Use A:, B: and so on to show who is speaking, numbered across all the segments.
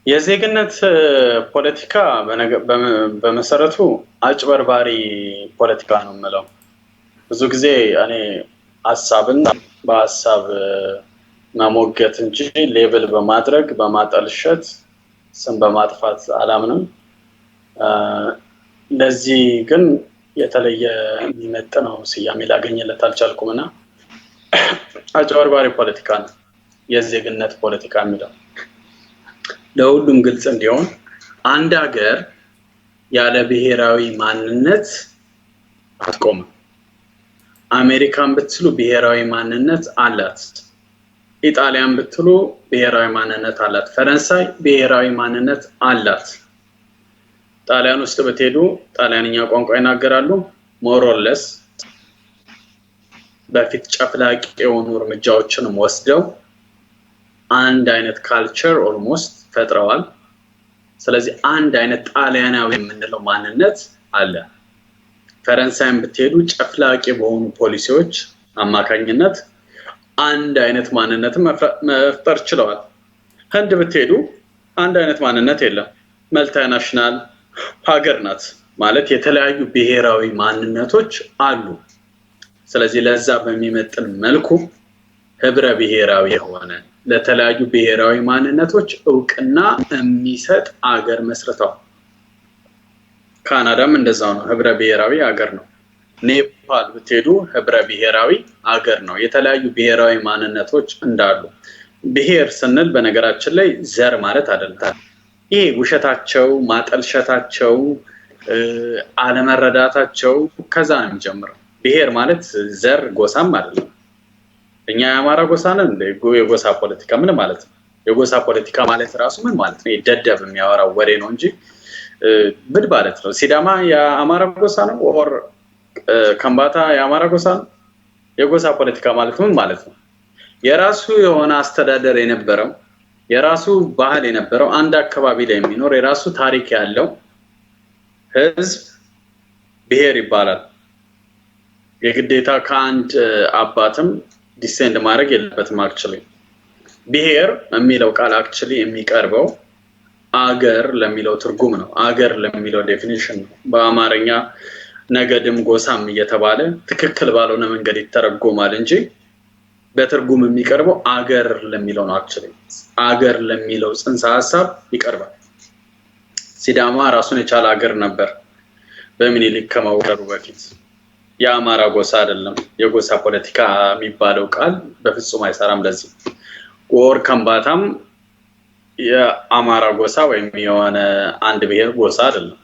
A: የዜግነት ፖለቲካ በመሰረቱ አጭበርባሪ ፖለቲካ ነው የምለው። ብዙ ጊዜ እኔ ሐሳብን በሐሳብ መሞገት እንጂ ሌብል በማድረግ በማጠልሸት ስም በማጥፋት አላምንም። ለዚህ ግን የተለየ የሚመጥነው ስያሜ ላገኝለት አልቻልኩምና አጭበርባሪ ፖለቲካ ነው የዜግነት ፖለቲካ የሚለው። ለሁሉም ግልጽ እንዲሆን አንድ ሀገር ያለ ብሔራዊ ማንነት አትቆምም። አሜሪካን ብትሉ ብሔራዊ ማንነት አላት። ኢጣሊያን ብትሉ ብሔራዊ ማንነት አላት። ፈረንሳይ ብሔራዊ ማንነት አላት። ጣሊያን ውስጥ ብትሄዱ ጣሊያንኛ ቋንቋ ይናገራሉ። ሞሮለስ በፊት ጨፍላቂ የሆኑ እርምጃዎችን ወስደው አንድ አይነት ካልቸር ኦልሞስት ፈጥረዋል። ስለዚህ አንድ አይነት ጣሊያናዊ የምንለው ማንነት አለ። ፈረንሳይን ብትሄዱ ጨፍላቂ በሆኑ ፖሊሲዎች አማካኝነት አንድ አይነት ማንነት መፍጠር ችለዋል። ህንድ ብትሄዱ አንድ አይነት ማንነት የለም። መልቲናሽናል ሀገር ናት ማለት የተለያዩ ብሔራዊ ማንነቶች አሉ። ስለዚህ ለዛ በሚመጥን መልኩ ህብረ ብሔራዊ የሆነ ለተለያዩ ብሔራዊ ማንነቶች እውቅና የሚሰጥ አገር መስርተዋል። ካናዳም እንደዛው ነው፣ ህብረ ብሔራዊ አገር ነው። ኔፓል ብትሄዱ ህብረ ብሔራዊ አገር ነው። የተለያዩ ብሔራዊ ማንነቶች እንዳሉ ብሔር ስንል በነገራችን ላይ ዘር ማለት አይደለም። ይሄ ውሸታቸው፣ ማጠልሸታቸው፣ አለመረዳታቸው ከዛ ነው የሚጀምረው። ብሔር ማለት ዘር ጎሳም አይደለም። እኛ የአማራ ጎሳ ነን እንደ የጎሳ ፖለቲካ ምን ማለት ነው? የጎሳ ፖለቲካ ማለት ራሱ ምን ማለት ነው? ደደብ የሚያወራው ወሬ ነው እንጂ ምን ማለት ነው? ሲዳማ የአማራ ጎሳ ነው ኦር ከምባታ የአማራ ጎሳ ነው? የጎሳ ፖለቲካ ማለት ምን ማለት ነው? የራሱ የሆነ አስተዳደር የነበረው የራሱ ባህል የነበረው አንድ አካባቢ ላይ የሚኖር የራሱ ታሪክ ያለው ህዝብ ብሔር ይባላል። የግዴታ ከአንድ አባትም ዲሴንድ ማድረግ የለበትም። አክቹሊ ብሔር የሚለው ቃል አክቹሊ የሚቀርበው አገር ለሚለው ትርጉም ነው። አገር ለሚለው ዴፊኒሽን ነው። በአማርኛ ነገድም ጎሳም እየተባለ ትክክል ባልሆነ መንገድ ይተረጎማል እንጂ በትርጉም የሚቀርበው አገር ለሚለው ነው። አክቹሊ አገር ለሚለው ጽንሰ ሐሳብ ይቀርባል። ሲዳማ ራሱን የቻለ አገር ነበር በሚኒሊክ ከመውረሩ በፊት። የአማራ ጎሳ አይደለም። የጎሳ ፖለቲካ የሚባለው ቃል በፍጹም አይሰራም። ለዚህ ወር ከምባታም የአማራ ጎሳ ወይም የሆነ አንድ ብሔር ጎሳ አይደለም።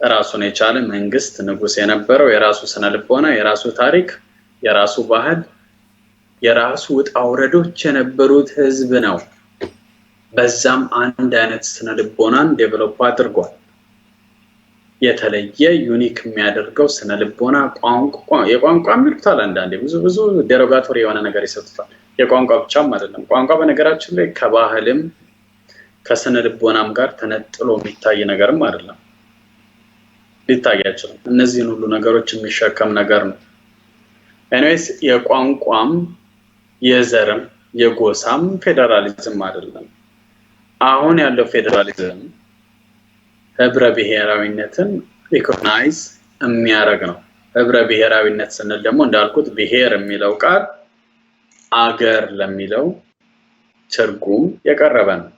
A: ራሱን የቻለ መንግስት ንጉስ የነበረው የራሱ ስነ ልቦና፣ የራሱ ታሪክ፣ የራሱ ባህል፣ የራሱ ውጣ ውረዶች የነበሩት ህዝብ ነው። በዛም አንድ አይነት ስነ ልቦናን ዴቨሎፕ አድርጓል። የተለየ ዩኒክ የሚያደርገው ስነ ልቦና የቋንቋ ምርታል አንዳንዴ ብዙ ዴሮጋቶሪ የሆነ ነገር ይሰጡታል። የቋንቋ ብቻም አይደለም። ቋንቋ በነገራችን ላይ ከባህልም ከስነ ልቦናም ጋር ተነጥሎ የሚታይ ነገርም አይደለም። ሊታይ አይችልም። እነዚህን ሁሉ ነገሮች የሚሸከም ነገር ነው። ኤኒዌይስ የቋንቋም የዘርም የጎሳም ፌደራሊዝም አይደለም። አሁን ያለው ፌደራሊዝም ህብረ ብሔራዊነትን ሪኮግናይዝ የሚያደርግ ነው። ህብረ ብሔራዊነት ስንል ደግሞ እንዳልኩት ብሔር የሚለው ቃል አገር ለሚለው ትርጉም የቀረበ ነው።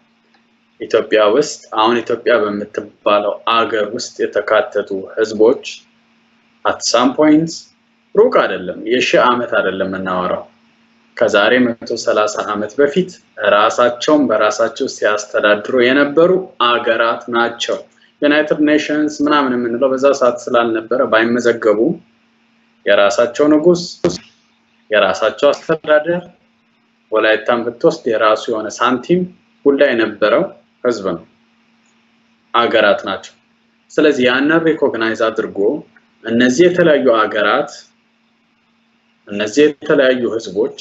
A: ኢትዮጵያ ውስጥ አሁን ኢትዮጵያ በምትባለው አገር ውስጥ የተካተቱ ህዝቦች at some points ሩቅ አይደለም፣ የሺህ ዓመት አይደለም እናወራው፣ ከዛሬ 130 ዓመት በፊት ራሳቸውን በራሳቸው ሲያስተዳድሩ የነበሩ አገራት ናቸው። ዩናይትድ ኔሽንስ ምናምን የምንለው በዛ ሰዓት ስላልነበረ ባይመዘገቡ የራሳቸው ንጉስ፣ የራሳቸው አስተዳደር፣ ወላይታን ብትወስድ የራሱ የሆነ ሳንቲም ጉዳይ የነበረው ህዝብ ነው፣ አገራት ናቸው። ስለዚህ ያንን ሪኮግናይዝ አድርጎ እነዚህ የተለያዩ አገራት እነዚህ የተለያዩ ህዝቦች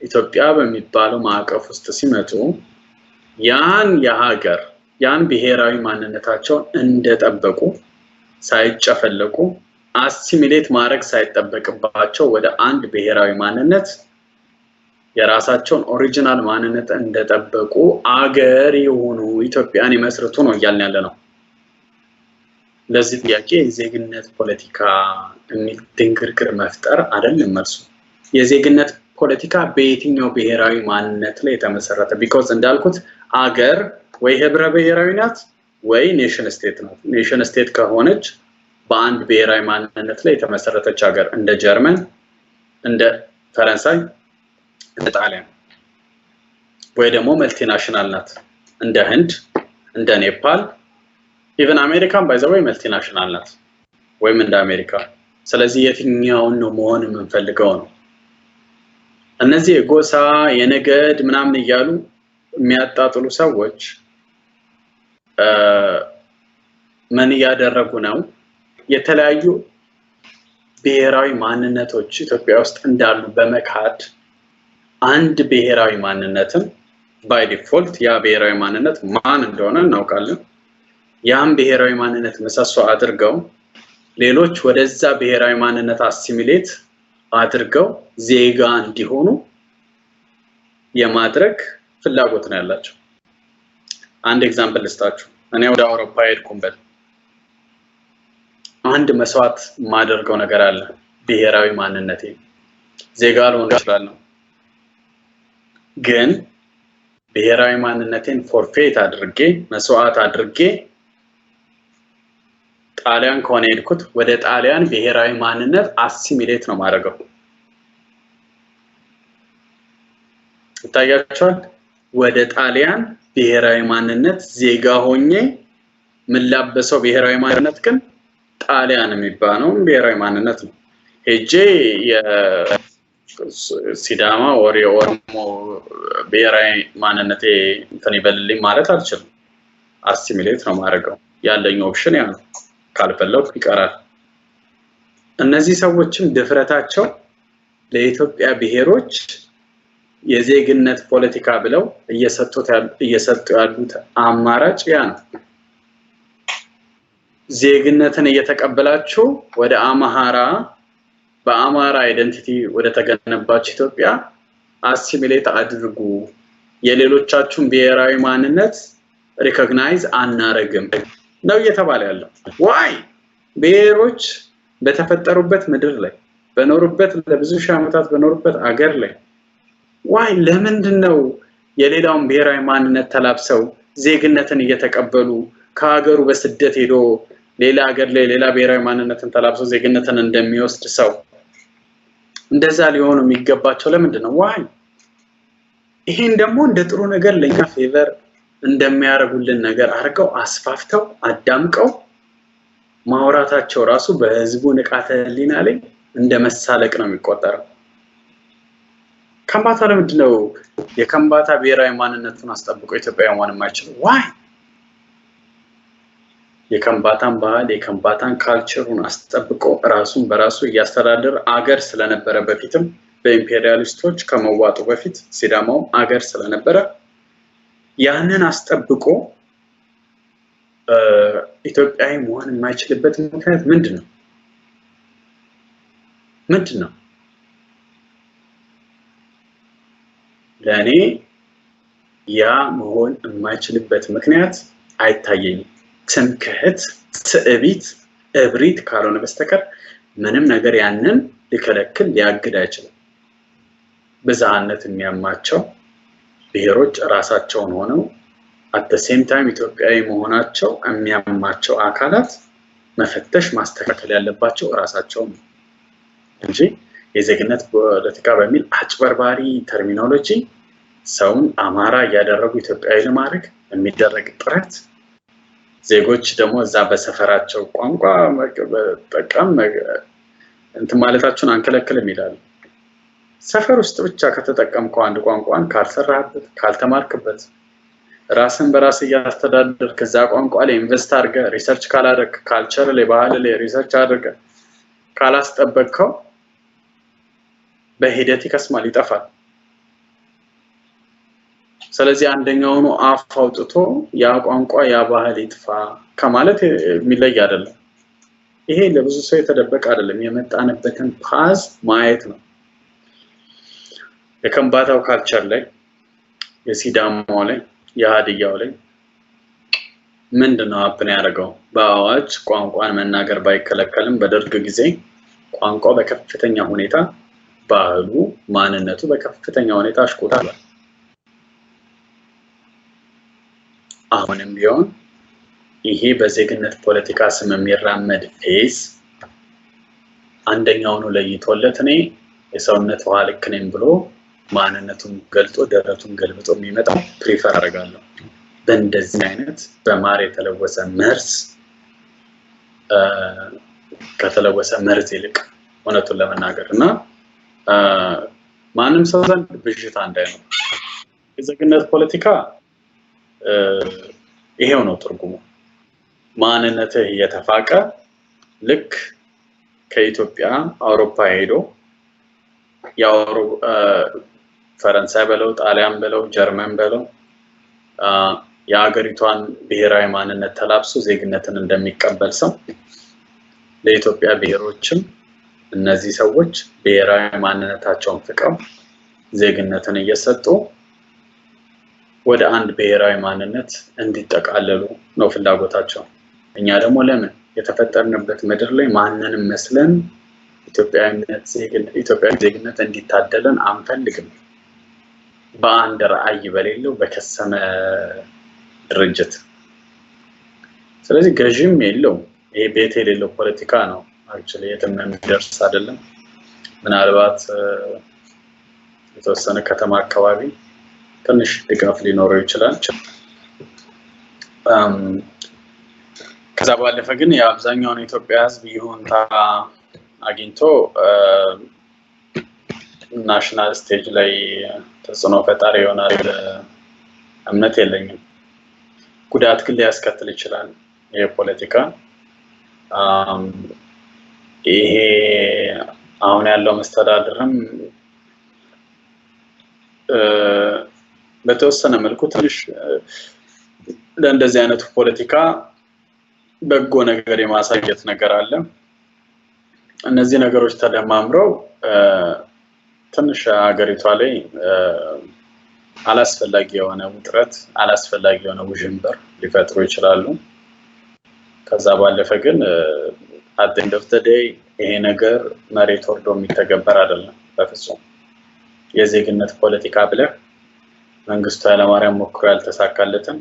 A: ኢትዮጵያ በሚባለው ማዕቀፍ ውስጥ ሲመጡ ያን ብሔራዊ ማንነታቸውን እንደጠበቁ ሳይጨፈለቁ አሲሚሌት ማድረግ ሳይጠበቅባቸው ወደ አንድ ብሔራዊ ማንነት የራሳቸውን ኦሪጂናል ማንነት እንደጠበቁ አገር የሆኑ ኢትዮጵያን ይመስርቱ ነው እያልን ያለነው። ለዚህ ጥያቄ የዜግነት ፖለቲካ የሚል ድንግርግር መፍጠር አይደለም መልሱ። የዜግነት ፖለቲካ በየትኛው ብሔራዊ ማንነት ላይ የተመሰረተ ቢኮዝ እንዳልኩት አገር ወይ ህብረ ብሔራዊ ናት ወይ ኔሽን ስቴት ናት። ኔሽን ስቴት ከሆነች በአንድ ብሔራዊ ማንነት ላይ የተመሰረተች ሀገር እንደ ጀርመን፣ እንደ ፈረንሳይ፣ እንደ ጣሊያን ወይ ደግሞ መልቲናሽናል ናት እንደ ህንድ፣ እንደ ኔፓል ኢቨን አሜሪካን ባይዘው መልቲናሽናል ናት ወይም እንደ አሜሪካ። ስለዚህ የትኛውን ነው መሆን የምንፈልገው ነው። እነዚህ የጎሳ የነገድ ምናምን እያሉ የሚያጣጥሉ ሰዎች ምን ያደረጉ ነው? የተለያዩ ብሔራዊ ማንነቶች ኢትዮጵያ ውስጥ እንዳሉ በመካድ አንድ ብሔራዊ ማንነትን ባይ ዲፎልት ያ ብሔራዊ ማንነት ማን እንደሆነ እናውቃለን። ያን ብሔራዊ ማንነት መሰሶ አድርገው ሌሎች ወደዛ ብሔራዊ ማንነት አሲሚሌት አድርገው ዜጋ እንዲሆኑ የማድረግ ፍላጎት ነው ያላቸው። አንድ ኤግዛምፕል ልስጣችሁ። እኔ ወደ አውሮፓ ሄድኩበት አንድ መስዋዕት ማደርገው ነገር አለ። ብሔራዊ ማንነቴ ዜጋ ልሆን እችላለሁ፣ ግን ብሔራዊ ማንነቴን ፎርፌት አድርጌ መስዋዕት አድርጌ ጣሊያን ከሆነ ሄድኩት ወደ ጣሊያን ብሔራዊ ማንነት አሲሚሌት ነው ማድረገው። ታያችኋል። ወደ ጣሊያን ብሔራዊ ማንነት ዜጋ ሆኜ ምላበሰው ብሔራዊ ማንነት ግን ጣሊያን የሚባለው ብሔራዊ ማንነት ነው። ሄጄ የሲዳማ ወር የኦሮሞ ብሔራዊ ማንነቴ እንትን ይበልልኝ ማለት አልችልም። አሲሚሌት ነው ማድረገው። ያለኝ ኦፕሽን ያ ነው። ካልፈለኩ ይቀራል። እነዚህ ሰዎችም ድፍረታቸው ለኢትዮጵያ ብሔሮች የዜግነት ፖለቲካ ብለው እየሰጡ ያሉት አማራጭ ያ ነው። ዜግነትን እየተቀበላችሁ ወደ አማራ በአማራ አይደንቲቲ ወደ ተገነባች ኢትዮጵያ አሲሚሌት አድርጉ፣ የሌሎቻችሁን ብሔራዊ ማንነት ሪኮግናይዝ አናረግም ነው እየተባለ ያለው። ዋይ ብሔሮች በተፈጠሩበት ምድር ላይ በኖሩበት ለብዙ ሺህ ዓመታት በኖሩበት አገር ላይ ዋይ ለምንድነው የሌላውን ብሔራዊ ማንነት ተላብሰው ዜግነትን እየተቀበሉ ከሀገሩ በስደት ሄዶ ሌላ ሀገር ላይ ሌላ ብሔራዊ ማንነትን ተላብሰው ዜግነትን እንደሚወስድ ሰው እንደዛ ሊሆኑ የሚገባቸው ለምንድነው? ዋይ ይሄን ደግሞ እንደ ጥሩ ነገር ለኛ ፌቨር እንደሚያረጉልን ነገር አርገው አስፋፍተው አዳምቀው ማውራታቸው ራሱ በህዝቡ ንቃተ ህሊና ላይ እንደ መሳለቅ ነው የሚቆጠረው። ከምባታ ለምንድነው የከምባታ ብሔራዊ ማንነቱን አስጠብቆ ኢትዮጵያዊ መሆን የማይችለው? ዋይ የከምባታን ባህል የከምባታን ካልቸሩን አስጠብቆ ራሱን በራሱ እያስተዳደር አገር ስለነበረ በፊትም በኢምፔሪያሊስቶች ከመዋጡ በፊት ሲዳማው አገር ስለነበረ ያንን አስጠብቆ ኢትዮጵያዊ መሆን የማይችልበት ምክንያት ምንድነው? ለኔ ያ መሆን የማይችልበት ምክንያት አይታየኝም። ትምክህት፣ ትዕቢት፣ እብሪት ካልሆነ በስተቀር ምንም ነገር ያንን ሊከለክል ሊያግድ አይችልም። ብዝሃነት የሚያማቸው ብሔሮች ራሳቸውን ሆነው at the same time ኢትዮጵያዊ መሆናቸው የሚያማቸው አካላት መፈተሽ ማስተካከል ያለባቸው ራሳቸው ነው እንጂ የዜግነት ፖለቲካ በሚል አጭበርባሪ ተርሚኖሎጂ ሰውን አማራ ያደረጉ ኢትዮጵያዊ ለማድረግ የሚደረግ ጥረት ዜጎች ደግሞ እዛ በሰፈራቸው ቋንቋ መጠቀም እንትን ማለታቸውን አንከለክልም ይላሉ። ሰፈር ውስጥ ብቻ ከተጠቀምከው አንድ ቋንቋን ካልሰራህበት ካልተማርክበት ራስን በራስ ያስተዳደር ከዛ ቋንቋ ላይ ኢንቨስት አድርገህ ሪሰርች ካላደረክ ካልቸር ላይ ባህል ላይ ሪሰርች አድርገህ ካላስጠበቅከው በሂደት ይከስማል፣ ይጠፋል። ስለዚህ አንደኛውኑ አፍ አውጥቶ ያ ቋንቋ ያ ባህል ይጥፋ ከማለት የሚለይ አይደለም። ይሄ ለብዙ ሰው የተደበቀ አይደለም፣ የመጣንበትን ፓዝ ማየት ነው። የከምባታው ካልቸር ላይ የሲዳማው ላይ የሃዲያው ላይ ምንድነው አፕን ያደርገው በአዋጅ ቋንቋን መናገር ባይከለከልም በደርግ ጊዜ ቋንቋው በከፍተኛ ሁኔታ ባህሉ ማንነቱ በከፍተኛ ሁኔታ አሽቆታል አሁንም ቢሆን ይሄ በዜግነት ፖለቲካ ስም የሚራመድ ፌስ አንደኛው ነው ለይቶለት እኔ የሰውነት ውሃ ልክ ነኝ ብሎ ማንነቱን ገልጦ ደረቱን ገልብጦ የሚመጣ ፕሪፈር አደርጋለሁ በእንደዚህ አይነት በማር የተለወሰ መርዝ ከተለወሰ መርዝ ይልቅ እውነቱን ለመናገርና ማንም ሰው ዘንድ ብዥታ እንዳይኖር የዜግነት ፖለቲካ ይሄው ነው ትርጉሙ ማንነትህ የተፋቀ ልክ ከኢትዮጵያ አውሮፓ ሄዶ ፈረንሳይ በለው ጣሊያን በለው ጀርመን በለው የሀገሪቷን ብሔራዊ ማንነት ተላብሶ ዜግነትን እንደሚቀበል ሰው ለኢትዮጵያ ብሔሮችም እነዚህ ሰዎች ብሔራዊ ማንነታቸውን ፍቀው ዜግነትን እየሰጡ ወደ አንድ ብሔራዊ ማንነት እንዲጠቃለሉ ነው ፍላጎታቸው እኛ ደግሞ ለምን የተፈጠርንበት ምድር ላይ ማንንም መስለን ኢትዮጵያዊ ዜግነት እንዲታደለን አንፈልግም በአንድ ራዕይ በሌለው በከሰመ ድርጅት ስለዚህ ገዥም የለው ይሄ ቤት የሌለው ፖለቲካ ነው አክቹሊ የትም የሚደርስ አይደለም ምናልባት የተወሰነ ከተማ አካባቢ ትንሽ ድጋፍ ሊኖረው ይችላል ከዛ ባለፈ ግን የአብዛኛውን ኢትዮጵያ ህዝብ ይሁንታ አግኝቶ ናሽናል ስቴጅ ላይ ተጽዕኖ ፈጣሪ ይሆናል እምነት የለኝም ጉዳት ግን ሊያስከትል ይችላል የፖለቲካ ይሄ አሁን ያለው መስተዳድርም በተወሰነ መልኩ ትንሽ ለእንደዚህ አይነቱ ፖለቲካ በጎ ነገር የማሳየት ነገር አለ እነዚህ ነገሮች ተደማምረው ትንሽ ሀገሪቷ ላይ አላስፈላጊ የሆነ ውጥረት አላስፈላጊ የሆነ ውዥንብር ሊፈጥሩ ይችላሉ ከዛ ባለፈ ግን at the end of the day ይሄ ነገር መሬት ወርዶ የሚተገበር አይደለም በፍጹም የዜግነት ፖለቲካ ብለህ መንግስቱ ኃይለማርያም ሞክሮ ያልተሳካለትን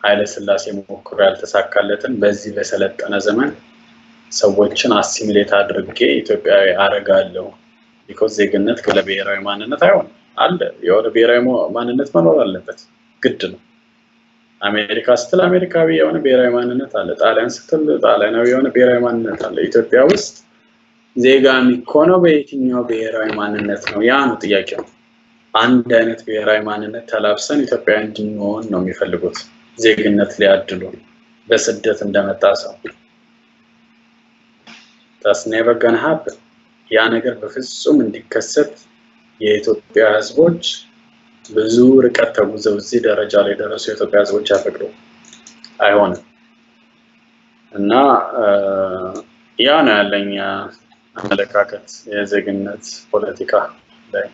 A: ኃይለ ሥላሴ ሞክሮ ያልተሳካለትን በዚህ በሰለጠነ ዘመን ሰዎችን አሲሚሌት አድርጌ ኢትዮጵያዊ አረጋለሁ because ዜግነት ለብሔራዊ ማንነት አይሆን አለ የወደ ብሔራዊ ማንነት መኖር አለበት ግድ ነው አሜሪካ ስትል አሜሪካዊ የሆነ ብሔራዊ ማንነት አለ ጣሊያን ስትል ጣሊያናዊ የሆነ ብሔራዊ ማንነት አለ ኢትዮጵያ ውስጥ ዜጋ የሚኮነው በየትኛው ብሔራዊ ማንነት ነው ያ ነው ጥያቄው አንድ አይነት ብሔራዊ ማንነት ተላብሰን ኢትዮጵያዊ እንድንሆን ነው የሚፈልጉት ዜግነት ሊያድሉ በስደት እንደመጣ ሰው that's never gonna happen ያ ነገር በፍጹም እንዲከሰት የኢትዮጵያ ህዝቦች ብዙ ርቀት ተጉዘው እዚህ ደረጃ ላይ ደረሱ የኢትዮጵያ ህዝቦች ያፈቅዱ አይሆንም እና ያ ነው ያለኝ አመለካከት የዜግነት ፖለቲካ ላይ